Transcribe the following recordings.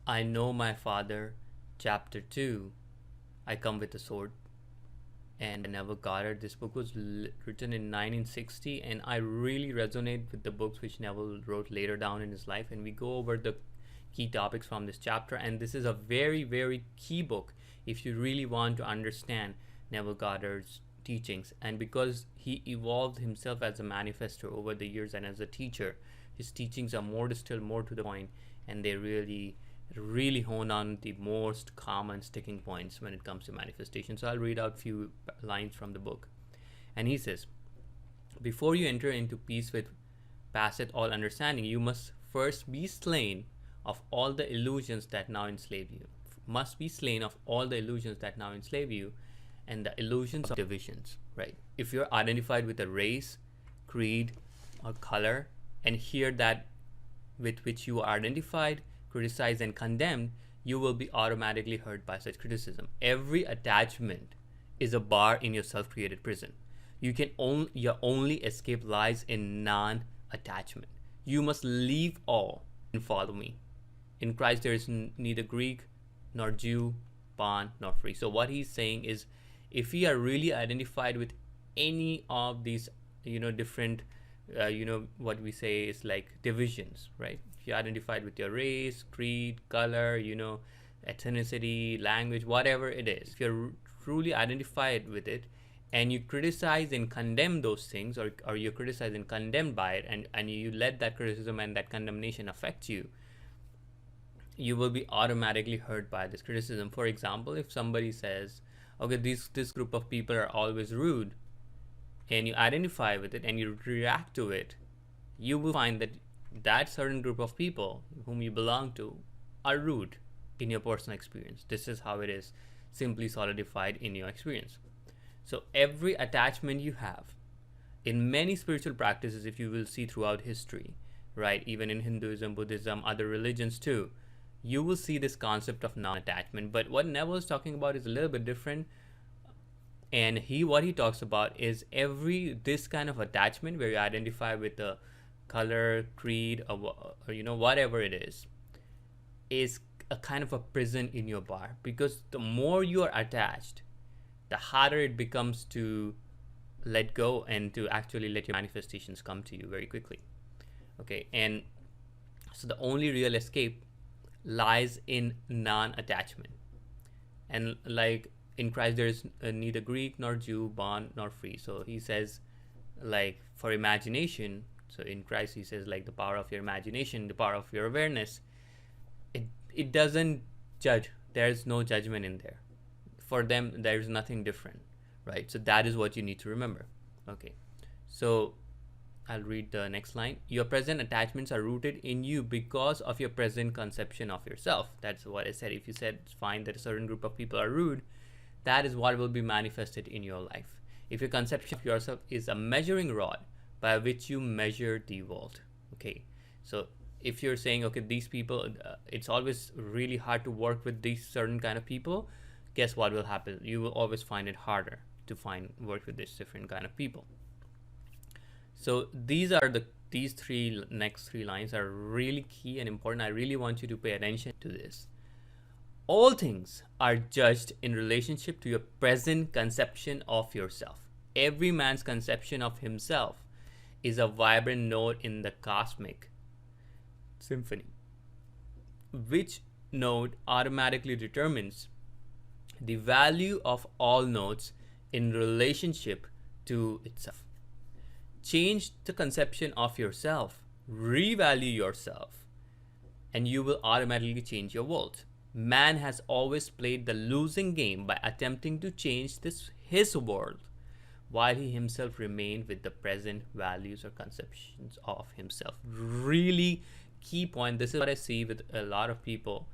I Know My Father, Chapter 2, I Come with a Sword, and Neville Goddard. This book was written in 1960, and I really resonate with the books which Neville wrote later down in his life, and we go over the key topics from this chapter. And this is a very, very key book if you really want to understand Neville Goddard's teachings. And because he evolved himself as a manifestor over the years and as a teacher, his teachings are more distilled, more to the point, and they really hone on the most common sticking points when it comes to manifestation. So I'll read out a few lines from the book. And he says, before you enter into peace with passeth all understanding, you must first be slain of all the illusions that now enslave you. Must be slain of all the illusions that now enslave you, and the illusions of divisions, right? If you're identified with a race, creed, or color, and hear that with which you are identified, criticized, and condemned, you will be automatically hurt by such criticism. Every attachment is a bar in your self-created prison. Your only escape lies in non-attachment. You must leave all and follow me. In Christ there is neither Greek nor Jew, bond nor free. So what he's saying is, if we are really identified with any of these, different, what we say is like divisions, right? If you're identified with your race, creed, color, ethnicity, language, whatever it is, if you're truly identified with it and you criticize and condemn those things, or you're criticized and condemned by it, and you let that criticism and that condemnation affect you, you will be automatically hurt by this criticism. For example, if somebody says, okay, this group of people are always rude, and you identify with it and you react to it, you will find that certain group of people whom you belong to are rude in your personal experience. This is how it is simply solidified in your experience. So every attachment you have in many spiritual practices, if you will see throughout history, right, even in Hinduism, Buddhism, other religions too, you will see this concept of non-attachment. But what Neville is talking about is a little bit different. And what he talks about is this kind of attachment where you identify with the color, creed, or whatever it is a kind of a prison in your bar. Because the more you are attached, the harder it becomes to let go and to actually let your manifestations come to you very quickly. Okay, and so the only real escape lies in non-attachment. And like in Christ there is neither Greek nor Jew, bond nor free. So he says, like, for imagination, so in Christ he says, like, the power of your imagination, the power of your awareness, it doesn't judge. There's no judgment in there. For them there's nothing different, right? So that is what you need to remember. Okay, so I'll read the next line. Your present attachments are rooted in you because of your present conception of yourself. That's what I said. If you find that a certain group of people are rude, that is what will be manifested in your life. If your conception of yourself is a measuring rod by which you measure the world. Okay, so if you're saying, okay, these people, it's always really hard to work with these certain kind of people, guess what will happen? You will always find it harder to work with this different kind of people. So these next three lines are really key and important. I really want you to pay attention to this. All things are judged in relationship to your present conception of yourself. Every man's conception of himself is a vibrant note in the cosmic symphony, which note automatically determines the value of all notes in relationship to itself. Change the conception of yourself, revalue yourself, and you will automatically change your world. Man has always played the losing game by attempting to change his world, while he himself remained with the present values or conceptions of himself. Really key point. This is what I see with a lot of people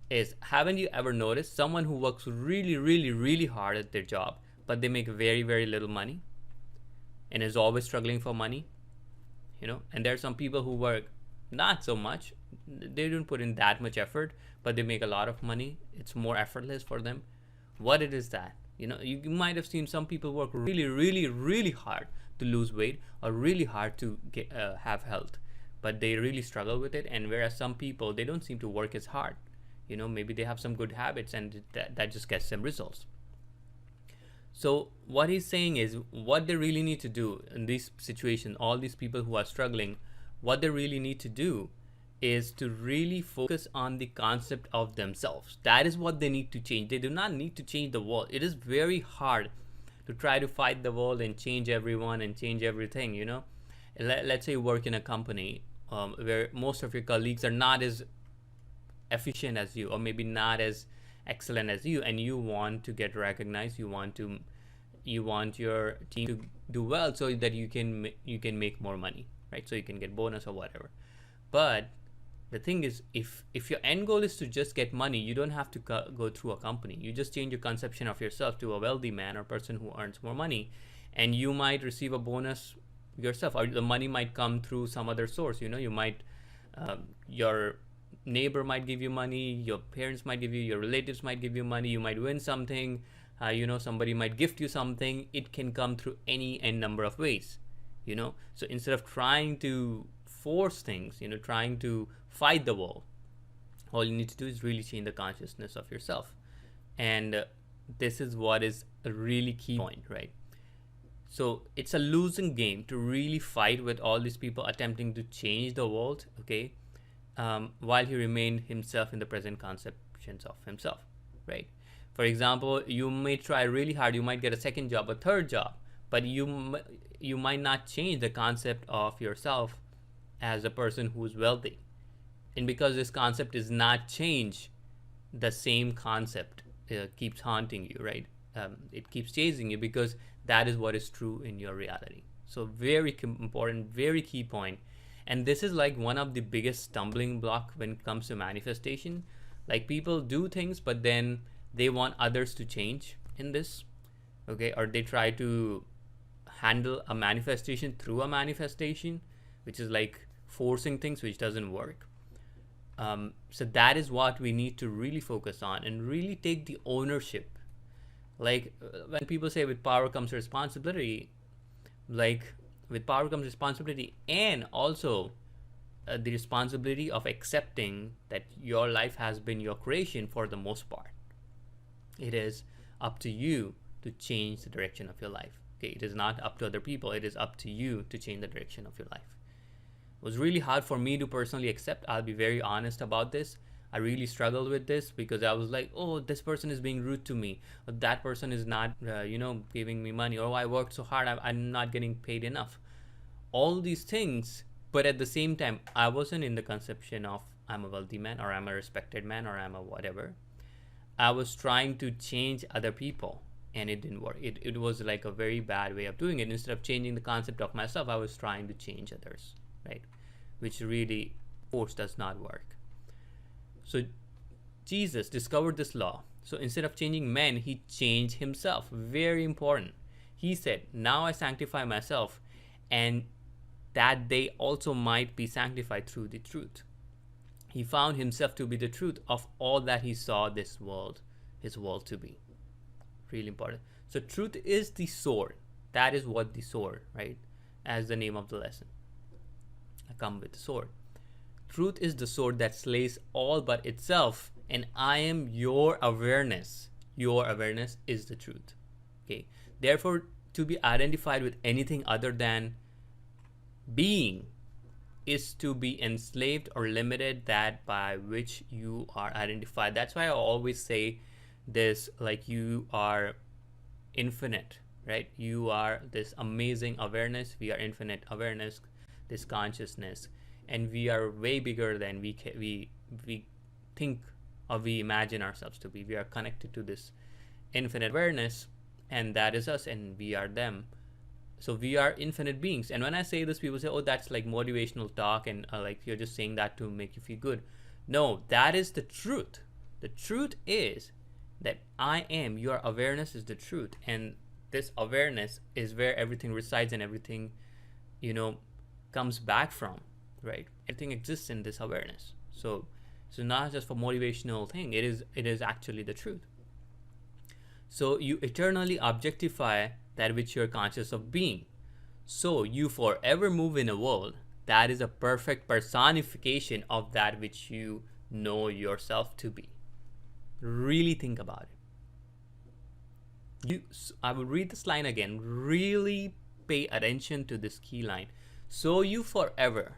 is, haven't you ever noticed someone who works really, really, really hard at their job, but they make very, very little money and is always struggling for money? And there are some people who work not so much, they don't put in that much effort, but they make a lot of money. It's more effortless for them. What it is that? You might have seen some people work really, really, really hard to lose weight or really hard to have health, but they really struggle with it. And whereas some people, they don't seem to work as hard. Maybe they have some good habits, and that just gets them results. So what he's saying is, what they really need to do in this situation, all these people who are struggling, what they really need to do is to really focus on the concept of themselves. That is what they need to change. They do not need to change the world. It is very hard to try to fight the world and change everyone and change everything. Let's say you work in a company where most of your colleagues are not as efficient as you, or maybe not as excellent as you, and you want to get recognized. You want your team to do well so that you can make more money, right? So you can get bonus or whatever. But the thing is, if your end goal is to just get money, you don't have to go through a company. You just change your conception of yourself to a wealthy man or person who earns more money, and you might receive a bonus yourself, or the money might come through some other source. You might your neighbor might give you money, your parents might give you, your relatives might give you money, you might win something, somebody might gift you something. It can come through any n number of ways. So instead of trying to force things, trying to fight the world, all you need to do is really change the consciousness of yourself. And this is what is a really key point, right? So it's a losing game to really fight with all these people attempting to change the world, okay, while he remained himself in the present conceptions of himself, right? For example, you may try really hard, you might get a second job, a third job, but you might not change the concept of yourself as a person who's wealthy. And because this concept is not changed, the same concept keeps haunting you, right? It keeps chasing you because that is what is true in your reality. So very important, very key point. And this is like one of the biggest stumbling block when it comes to manifestation. Like, people do things, but then they want others to change in this, okay? Or they try to handle a manifestation through a manifestation, which is like forcing things, which doesn't work. So that is what we need to really focus on and really take the ownership. Like when people say with power comes responsibility, like with power comes responsibility, and also the responsibility of accepting that your life has been your creation for the most part. It is up to you to change the direction of your life. Okay, it is not up to other people. It is up to you to change the direction of your life. It was really hard for me to personally accept. I'll be very honest about this. I really struggled with this because I was like, oh, this person is being rude to me. Or that person is not, giving me money. Or I worked so hard, I'm not getting paid enough. All these things, but at the same time, I wasn't in the conception of I'm a wealthy man, or I'm a respected man, or I'm a whatever. I was trying to change other people, and it didn't work. It was like a very bad way of doing it. Instead of changing the concept of myself, I was trying to change others, right? Which really, force does not work. So Jesus discovered this law. So instead of changing men, he changed himself. Very important. He said, now I sanctify myself, and that they also might be sanctified through the truth. He found himself to be the truth of all that he saw this world, his world, to be. Really important. So truth is the sword. That is what the sword, right? As the name of the lesson. I come with the sword. Truth is the sword that slays all but itself, and I am your awareness. Your awareness is the truth. Okay. Therefore, to be identified with anything other than being is to be enslaved or limited that by which you are identified. That's why I always say this, like, you are infinite, right? You are this amazing awareness. We are infinite awareness, this consciousness, and we are way bigger than we think or we imagine ourselves to be. We are connected to this infinite awareness, and that is us, and we are them. So we are infinite beings. And when I say this, people say, oh, that's like motivational talk, and like you're just saying that to make you feel good. No, that is the truth. The truth is that I am, your awareness is the truth. And this awareness is where everything resides and everything, comes back from, right? Everything exists in this awareness. So not just for motivational thing, it is actually the truth. So you eternally objectify that which you're conscious of being. So you forever move in a world that is a perfect personification of that which you know yourself to be. Really think about it. I will read this line again. Really pay attention to this key line. So you forever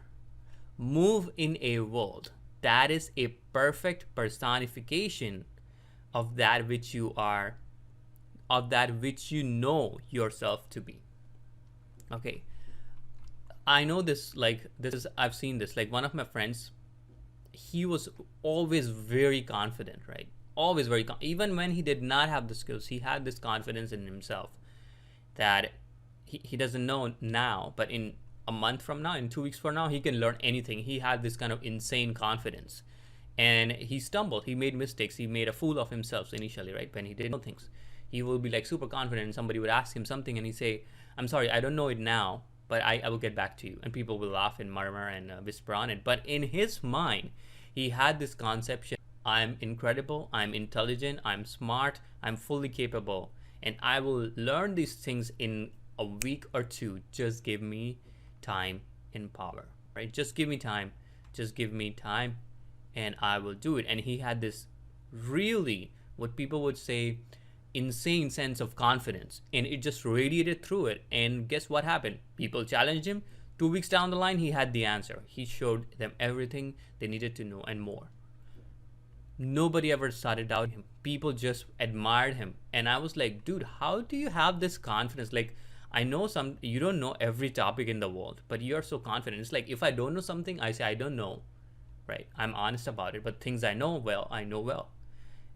move in a world that is a perfect personification of that which you are, of that which you know yourself to be. Okay. I know this, like, I've seen this. Like, one of my friends, he was always very confident, right? Always very even when he did not have the skills, he had this confidence in himself that he doesn't know now, but in a month from now, in 2 weeks from now, he can learn anything. He had this kind of insane confidence, and he stumbled, he made mistakes, he made a fool of himself initially, right? When he didn't know things, he will be like super confident, and somebody would ask him something and he say, I'm sorry, I don't know it now, but I will get back to you. And people will laugh and murmur and whisper on it. But in his mind, he had this conception: I'm incredible, I'm intelligent, I'm smart, I'm fully capable, and I will learn these things in a week or two. Just give me time and power, right? Just give me time, and I will do it. And he had this really, what people would say, insane sense of confidence, and it just radiated through it. And guess what happened? People challenged him. 2 weeks down the line, he had the answer. He showed them everything they needed to know and more. Nobody ever started doubting him. People just admired him. And I was like, dude, how do you have this confidence? Like, I know you don't know every topic in the world, but you're so confident. It's like, if I don't know something, I say I don't know, right? I'm honest about it. But things I know well, I know well.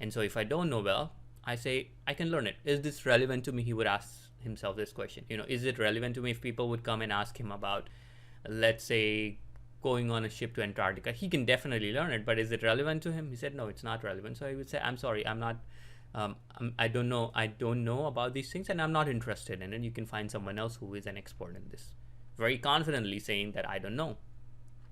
And so if I don't know well, I say I can learn it. Is this relevant to me? He would ask himself this question. Is it relevant to me? If people would come and ask him about, let's say, going on a ship to Antarctica, he can definitely learn it. But is it relevant to him? He said, no, it's not relevant. So I would say, I'm sorry, I'm not. I don't know about these things, and I'm not interested in it. You can find someone else who is an expert in this. Very confidently saying that I don't know,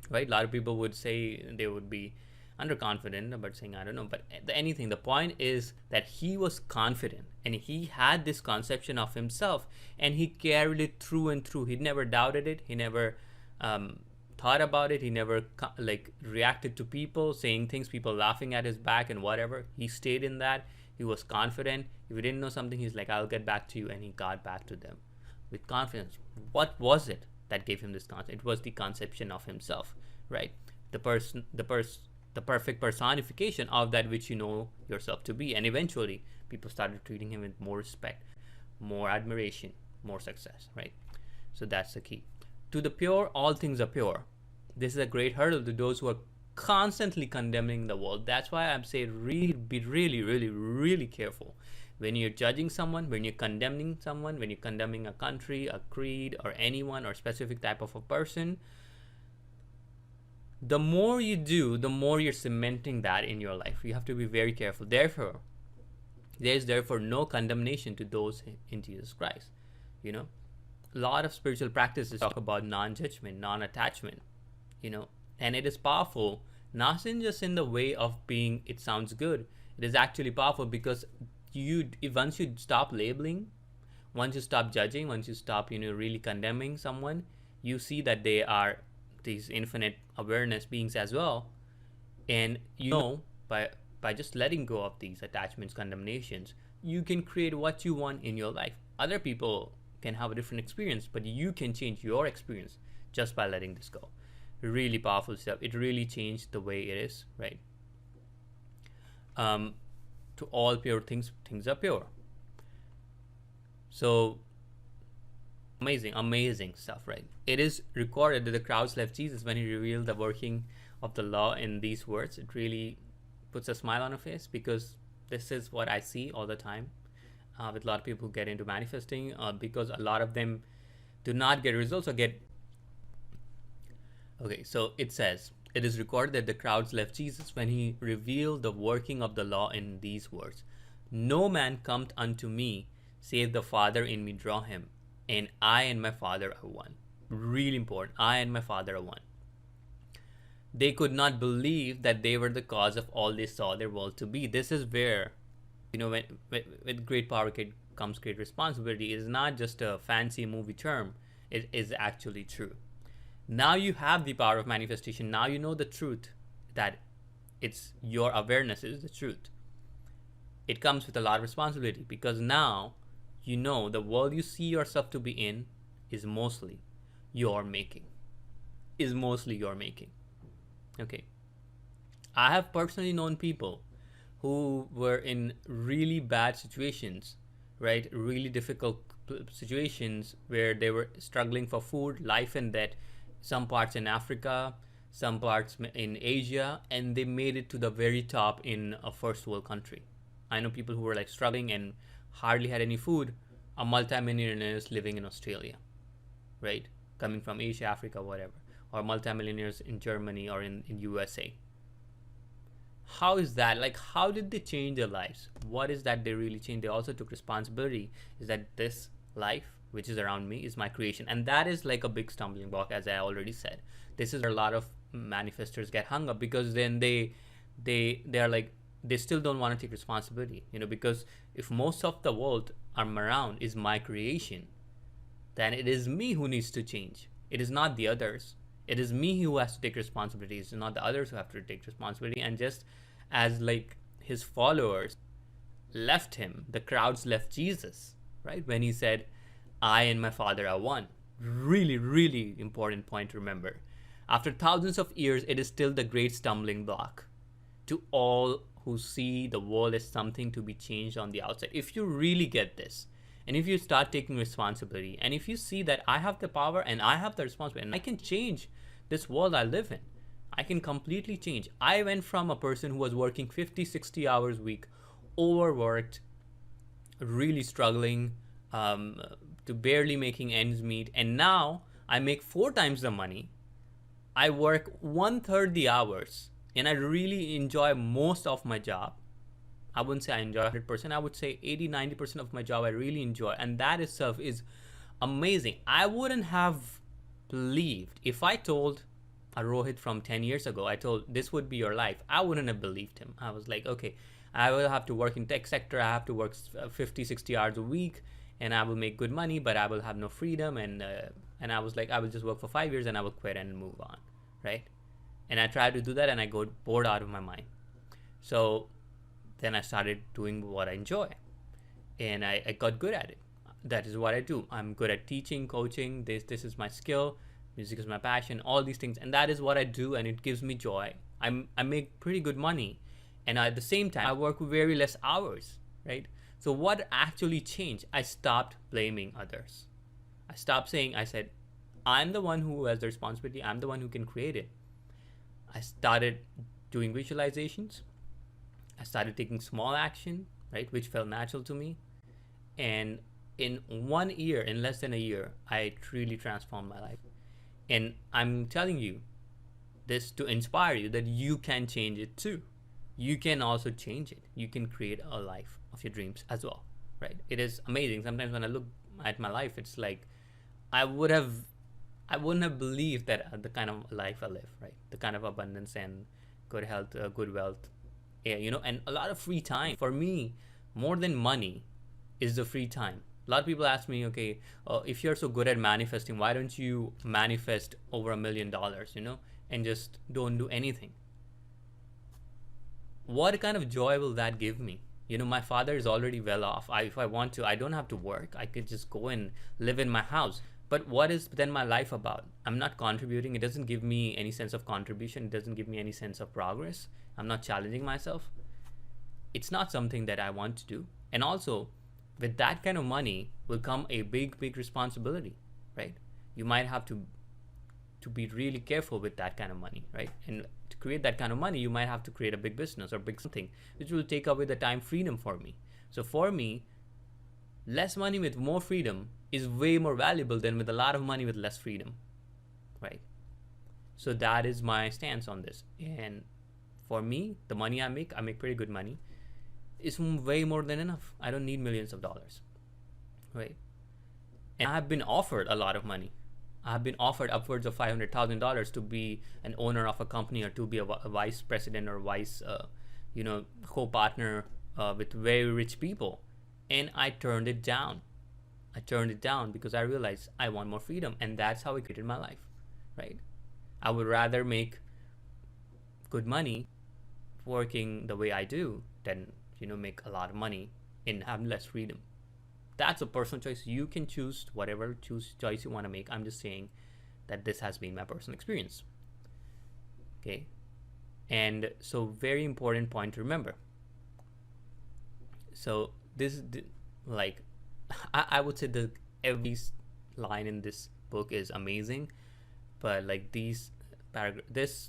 right? A lot of people would say they would be underconfident about saying I don't know, but anything, the point is that he was confident, and he had this conception of himself, and he carried it through and through. He never doubted it. He never thought about it. He never reacted to people saying things, people laughing at his back and whatever. He stayed in that. He was confident. If he didn't know something, he's like, I'll get back to you, and he got back to them with confidence. What was it that gave him this concept? It was the conception of himself, right? The perfect personification of that which you know yourself to be. And eventually people started treating him with more respect, more admiration, more success, right? So that's the key. To the pure, all things are pure. This is a great hurdle to those who are constantly condemning the world. That's why I'm saying be really careful when you're judging someone, when you're condemning someone, when you're condemning a country, a creed, or anyone, or specific type of a person. The more you do, the more you're cementing that in your life. You have to be very careful. Therefore, there is no condemnation to those in Jesus Christ. A lot of spiritual practices talk about non-judgment, non-attachment, and it is powerful, not just in the way of being, it sounds good. It is actually powerful because once you stop labeling, once you stop judging, once you stop, really condemning someone, you see that they are these infinite awareness beings as well. And by just letting go of these attachments, condemnations, you can create what you want in your life. Other people can have a different experience, but you can change your experience just by letting this go. Really powerful stuff. It really changed the way it is, right? To all pure things are pure. So amazing stuff, right? It is recorded that the crowds left Jesus when he revealed the working of the law in these words. It really puts a smile on her face, because this is what I see all the time with a lot of people who get into manifesting, because a lot of them do not get results or get. Okay, so it says, it is recorded that the crowds left Jesus when he revealed the working of the law in these words: no man cometh unto me, save the Father in me draw him, and I and my Father are one. Really important. I and my Father are one. They could not believe that they were the cause of all they saw their world to be. This is where, when with great power comes great responsibility. It is not just a fancy movie term. It is actually true. Now you have the power of manifestation. Now you know the truth, that it's your awareness is the truth. it comes with a lot of responsibility, because now you know the world you see yourself to be in is mostly your making. Is mostly your making. Okay. I have personally known people who were in really bad situations, right? Really difficult situations where they were struggling for food, life and death, some parts in Africa, some parts in Asia, and they made it to the very top in a first world country. I know people who were like struggling and hardly had any food, are multimillionaires living in Australia, right? Coming from Asia, Africa, whatever, or multimillionaires in Germany or in USA. How is that? Like, how did they change their lives? What is that they really changed? They also took responsibility. Is that this life, which is around me, is my creation, and that is like a big stumbling block, as I already said. This is where a lot of manifestors get hung up, because then they're like, they still don't want to take responsibility, because if most of the world I'm around is my creation, then it is me who needs to change. It is not the others. It is me who has to take responsibility. It's not the others who have to take responsibility. And just as like his followers left him, the crowds left Jesus, right? When he said, I and my Father are one. Really, really important point to remember. After thousands of years, it is still the great stumbling block to all who see the world as something to be changed on the outside. If you really get this, and if you start taking responsibility, and if you see that I have the power and I have the responsibility and I can change this world I live in, I can completely change. I went from a person who was working 50, 60 hours a week, overworked, really struggling, to barely making ends meet, and now I make 4 times the money. I work 1/3 the hours, and I really enjoy most of my job. I wouldn't say I enjoy 100%. I would say 80, 90% of my job I really enjoy. And that itself is amazing. I wouldn't have believed, if I told a Rohit from 10 years ago, I told this would be your life, I wouldn't have believed him. I was like, okay, I will have to work in tech sector. I have to work 50, 60 hours a week, and I will make good money, but I will have no freedom. And I was like, I will just work for 5 years and I will quit and move on, right? And I tried to do that and I got bored out of my mind. So then I started doing what I enjoy, and I got good at it. That is what I do. I'm good at teaching, coaching. This is my skill. Music is my passion. All these things, and that is what I do, and it gives me joy. I make pretty good money, and at the same time I work very less hours, right? So what actually changed? I stopped blaming others. I said, I'm the one who has the responsibility. I'm the one who can create it. I started doing visualizations. I started taking small action, right, which felt natural to me. And in 1 year, in less than a year, I truly transformed my life. And I'm telling you this to inspire you that you can change it too. You can also change it. You can create a life of your dreams as well, right? It is amazing. Sometimes when I look at my life, it's like I wouldn't have believed that the kind of life I live, right? The kind of abundance and good health, good wealth, and a lot of free time. For me, more than money is the free time. A lot of people ask me, okay, if you're so good at manifesting, why don't you manifest over $1 million, and just don't do anything? What kind of joy will that give me? My father is already well off. If I want to, I don't have to work. I could just go and live in my house. But what is then my life about? I'm not contributing. It doesn't give me any sense of contribution. It doesn't give me any sense of progress. I'm not challenging myself. It's not something that I want to do. And also, with that kind of money will come a big, big responsibility, right? You might have to be really careful with that kind of money, right? And to create that kind of money, you might have to create a big business or big something, which will take away the time freedom for me. So for me, less money with more freedom is way more valuable than with a lot of money with less freedom, right? So that is my stance on this. And for me, the money I make pretty good money. It's way more than enough. I don't need millions of dollars, right? And I've been offered a lot of money. I've been offered upwards of $500,000 to be an owner of a company, or to be a vice president or vice, co-partner with very rich people. And I turned it down. I turned it down because I realized I want more freedom, and that's how I created my life, right? I would rather make good money working the way I do than make a lot of money and have less freedom. That's a personal choice. You can choose whatever choice you want to make. I'm just saying that this has been my personal experience. Okay. And so very important point to remember. So this, like, I would say that every line in this book is amazing, but like this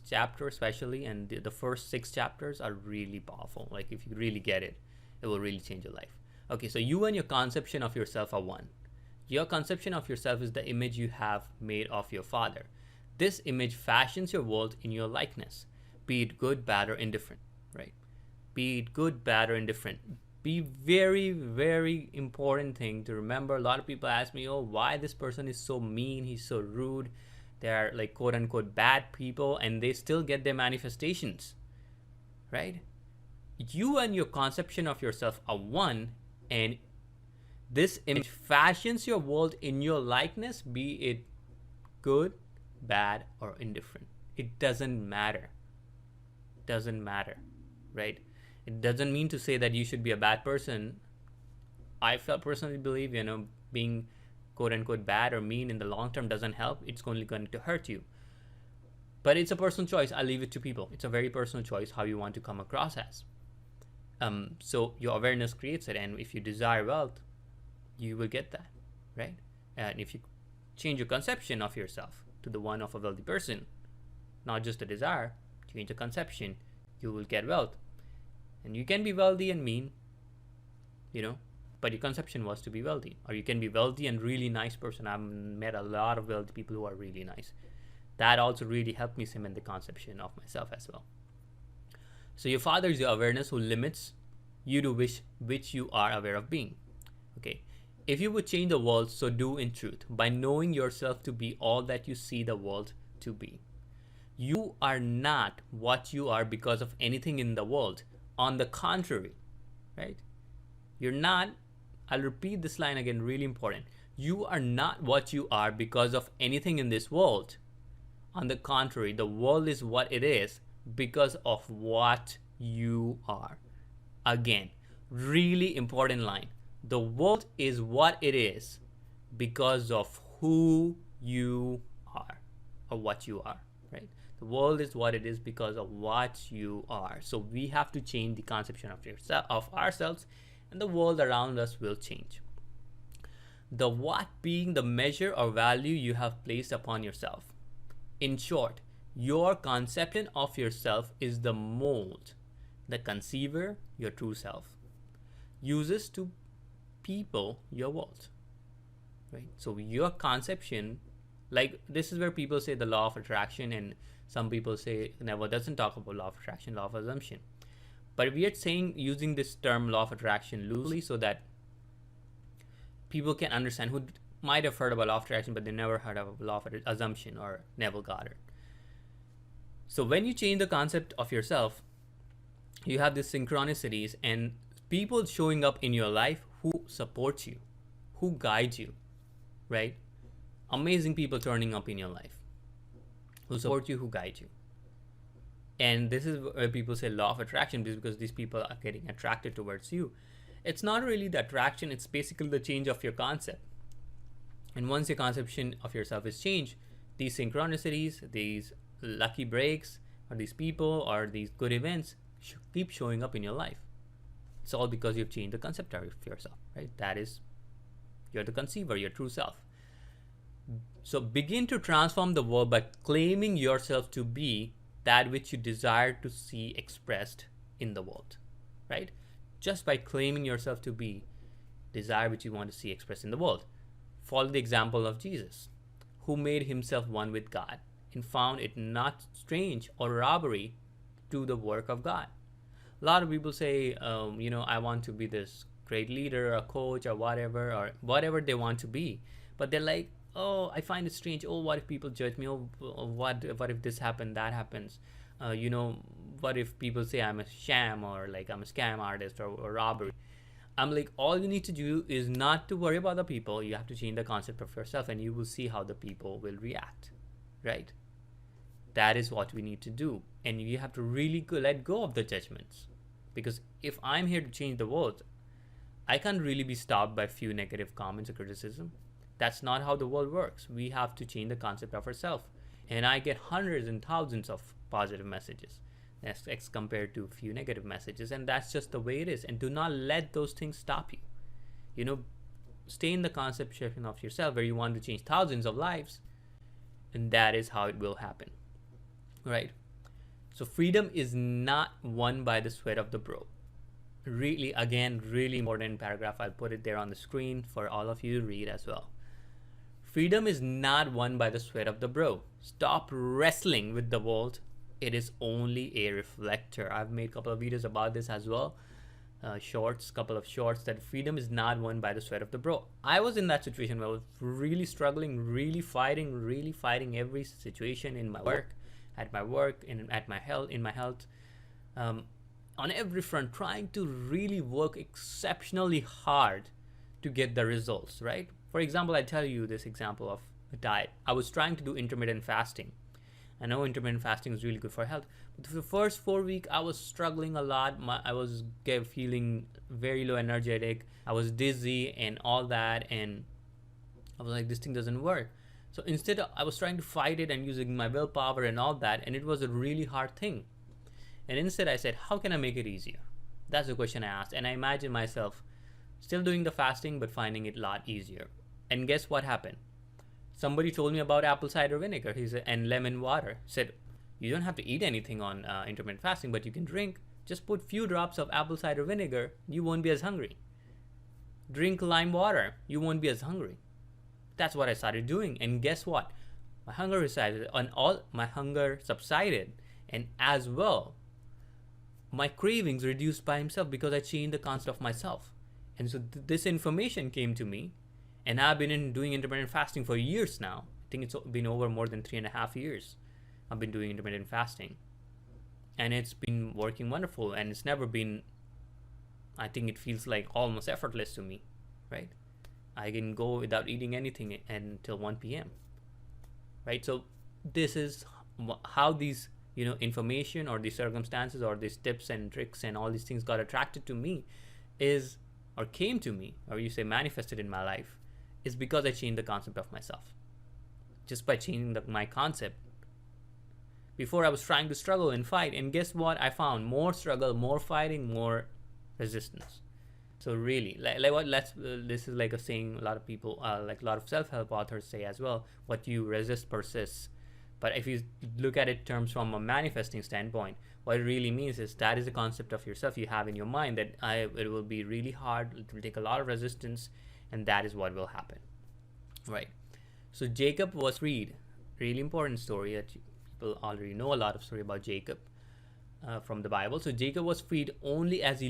chapter especially, and the first 6 chapters are really powerful. Like if you really get it, it will really change your life. Okay, so you and your conception of yourself are one. Your conception of yourself is the image you have made of your Father. This image fashions your world in your likeness, be it good, bad, or indifferent, right? Be it good, bad, or indifferent. Be very, very important thing to remember. A lot of people ask me, oh, why this person is so mean, he's so rude. They're like quote unquote bad people and they still get their manifestations, right? You and your conception of yourself are one, and this image fashions your world in your likeness, be it good, bad, or indifferent. It doesn't matter. Doesn't matter, right? It doesn't mean to say that you should be a bad person. I personally believe, being quote unquote bad or mean in the long term doesn't help. It's only going to hurt you. But it's a personal choice. I leave it to people. It's a very personal choice how you want to come across as. So your awareness creates it, and if you desire wealth, you will get that, right? And if you change your conception of yourself to the one of a wealthy person, not just a desire, change the conception, you will get wealth. And you can be wealthy and mean, but your conception was to be wealthy. Or you can be wealthy and really nice person. I've met a lot of wealthy people who are really nice. That also really helped me cement the conception of myself as well. So your Father is your awareness who limits you to which you are aware of being. Okay. If you would change the world, so do in truth, by knowing yourself to be all that you see the world to be. You are not what you are because of anything in the world. On the contrary, right? You're not, I'll repeat this line again, really important. You are not what you are because of anything in this world. On the contrary, the world is what it is because of what you are. Again, really important line. The world is what it is because of who you are, or what you are, right? The world is what it is because of what you are. So we have to change the conception of ourselves, and the world around us will change. The what being the measure or value you have placed upon yourself. In short, your conception of yourself is the mold the conceiver, your true self, uses to people your world, right? So your conception, like this is where people say the law of attraction, and some people say Neville doesn't talk about law of attraction, law of assumption. But we are saying using this term law of attraction loosely so that people can understand who might have heard about law of attraction, but they never heard of law of assumption or Neville Goddard. So when you change the concept of yourself, you have these synchronicities and people showing up in your life who support you, who guide you, right? Amazing people turning up in your life who support you, who guide you. And this is where people say law of attraction, because these people are getting attracted towards you. It's not really the attraction, it's basically the change of your concept. And once your conception of yourself is changed, these synchronicities, these lucky breaks, or these people, or these good events keep showing up in your life. It's all because you've changed the concept of yourself, right? That is, you're the conceiver, your true self. So begin to transform the world by claiming yourself to be that which you desire to see expressed in the world, right? Just by claiming yourself to be desire which you want to see expressed in the world. Follow the example of Jesus, who made himself one with God and found it not strange or robbery to the work of God. A lot of people say, I want to be this great leader, a coach, or whatever they want to be. But they're like, oh, I find it strange. Oh, what if people judge me? Oh, what if this happens, that happens? What if people say I'm a sham, or like I'm a scam artist, or robbery? I'm like, all you need to do is not to worry about the people. You have to change the concept of yourself, and you will see how the people will react, right? That is what we need to do. And you have to really let go of the judgments. Because if I'm here to change the world, I can't really be stopped by few negative comments or criticism. That's not how the world works. We have to change the concept of ourselves. And I get hundreds and thousands of positive messages as compared to a few negative messages. And that's just the way it is. And do not let those things stop you. You know, stay in the conception of yourself where you want to change thousands of lives. And that is how it will happen. Right? So freedom is not won by the sweat of the brow. Really, again, really important paragraph. I'll put it there on the screen for all of you to read as well. Freedom is not won by the sweat of the brow. Stop wrestling with the world. It is only a reflector. I've made a couple of videos about this as well. Couple of shorts, that freedom is not won by the sweat of the brow. I was in that situation where I was really struggling, really fighting every situation in my work, at my work, in my health. On every front, trying to really work exceptionally hard to get the results, right? For example, I tell you this example of a diet. I was trying to do intermittent fasting. I know intermittent fasting is really good for health, but for the first 4 weeks, I was struggling a lot. I was feeling very low energetic. I was dizzy and all that, and I was like, this thing doesn't work. So instead, I was trying to fight it and using my willpower and all that, and it was a really hard thing. And instead I said, how can I make it easier? That's the question I asked. And I imagined myself still doing the fasting, but finding it a lot easier. And guess what happened? Somebody told me about apple cider vinegar and lemon water. Said, you don't have to eat anything on intermittent fasting, but you can drink. Just put few drops of apple cider vinegar. You won't be as hungry. Drink lime water. You won't be as hungry. That's what I started doing. And guess what? My hunger subsided. And as well, my cravings reduced by himself because I changed the concept of myself. And so this information came to me, and I've been doing intermittent fasting for years now. I think it's been over more than 3.5 years. I've been doing intermittent fasting, and it's been working wonderful. And it's never been, I think it feels like almost effortless to me, right? I can go without eating anything until 1 p.m. Right? So this is how these information or these circumstances or these tips and tricks and all these things got attracted to me came to me, or you say manifested in my life, is because I changed the concept of myself. Just by changing my concept. Before I was trying to struggle and fight, and guess what? I found more struggle, more fighting, more resistance. So really, this is like a saying a lot of people, like a lot of self-help authors say as well, what you resist persists. But if you look at it terms from a manifesting standpoint, what it really means is that is the concept of yourself you have in your mind, that it will be really hard, it will take a lot of resistance, and that is what will happen, right? So Jacob was freed. Really important story that people already know a lot of story about Jacob from the Bible. So Jacob was freed only as he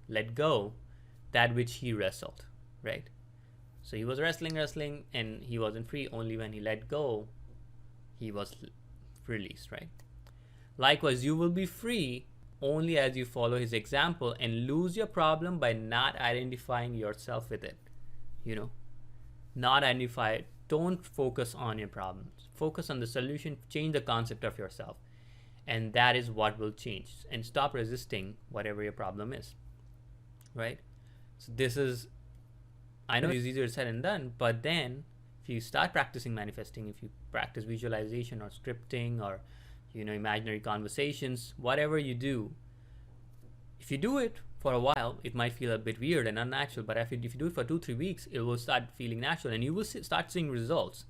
let go that which he wrestled, right? So he was wrestling, and he wasn't free. Only when he let go, he was released, right? Likewise, you will be free only as you follow his example and lose your problem by not identifying yourself with it. Not identify it. Don't focus on your problems. Focus on the solution. Change the concept of yourself. And that is what will change. And stop resisting whatever your problem is, right? So this is, I know it's easier said than done, but then if you start practicing manifesting, if you practice visualization or scripting or imaginary conversations, whatever you do, if you do it for a while, it might feel a bit weird and unnatural, but if you do it for 2-3 weeks, it will start feeling natural, and you will start seeing results,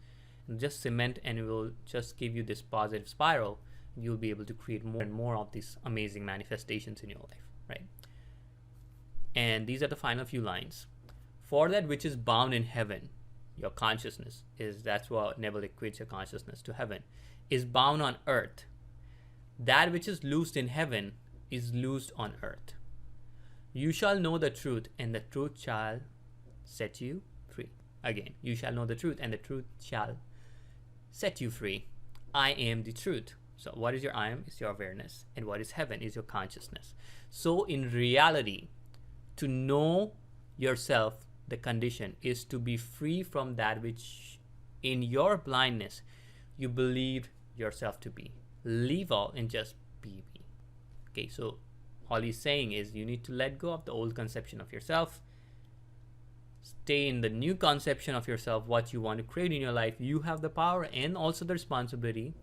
and just cement, and it will just give you this positive spiral. You'll be able to create more and more of these amazing manifestations in your life, right? And these are the final few lines. For that which is bound in heaven, your consciousness that's what Neville equates your consciousness to heaven, is bound on earth. That which is loosed in heaven is loosed on earth. You shall know the truth, and the truth shall set you free. Again, you shall know the truth, and the truth shall set you free. I am the truth. So what is your I am? Is your awareness. And what is heaven? Is your consciousness. So in reality, to know yourself, the condition is to be free from that which in your blindness you believe yourself to be. Leave all and just be me. Okay, so all he's saying is you need to let go of the old conception of yourself, stay in the new conception of yourself, what you want to create in your life. You have the power and also the responsibility.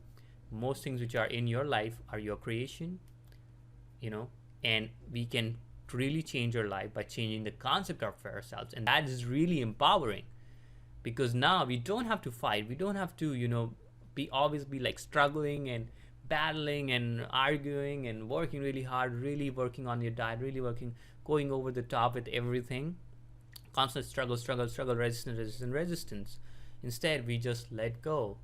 Most things which are in your life are your creation, and we can really change your life by changing the concept of ourselves. And that is really empowering, because now we don't have to fight. We don't have to, always be like struggling and battling and arguing and working really hard, really working on your diet, really going over the top with everything. Constant struggle, resistance. Instead, we just let go,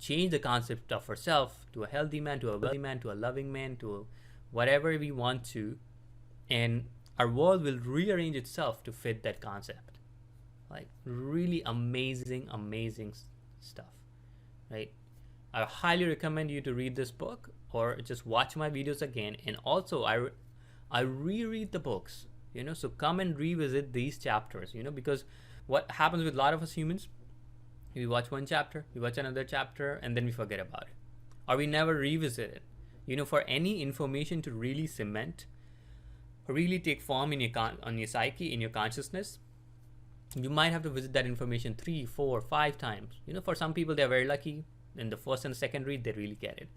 change the concept of ourselves to a healthy man, to a wealthy man, to a loving man, to whatever we want to, and our world will rearrange itself to fit that concept. Like really amazing stuff, right? I highly recommend you to read this book or just watch my videos again. And also I reread the books, so come and revisit these chapters, because what happens with a lot of us humans, we watch one chapter, we watch another chapter, and then we forget about it, or we never revisit it. For any information to really cement, really take form in your psyche, in your consciousness, you might have to visit that information 3, 4, 5 times. For some people, they're very lucky. In the first and second read, they really get it.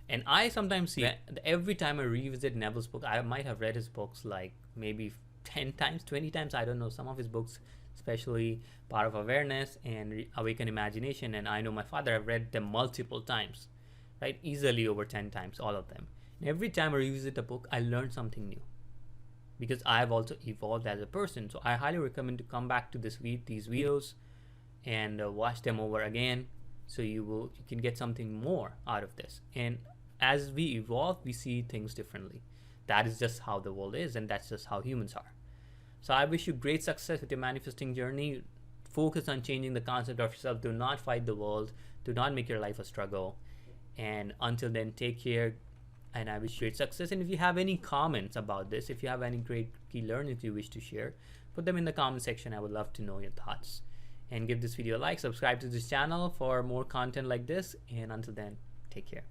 And I sometimes see every time I revisit Neville's book, I might have read his books like maybe 10 times, 20 times. I don't know. Some of his books, especially Power of Awareness and Awaken Imagination, and I know my father, have read them multiple times, right? Easily over 10 times, all of them. And every time I revisit a book, I learn something new, because I have also evolved as a person. So I highly recommend to come back to these videos and watch them over again, so you can get something more out of this. And as we evolve, we see things differently. That is just how the world is, and that's just how humans are. So I wish you great success with your manifesting journey. Focus on changing the concept of yourself. Do not fight the world. Do not make your life a struggle. And until then, take care, and I wish you great success. And if you have any comments about this, if you have any great key learnings you wish to share, put them in the comment section. I would love to know your thoughts. And give this video a like, subscribe to this channel for more content like this. And until then, take care.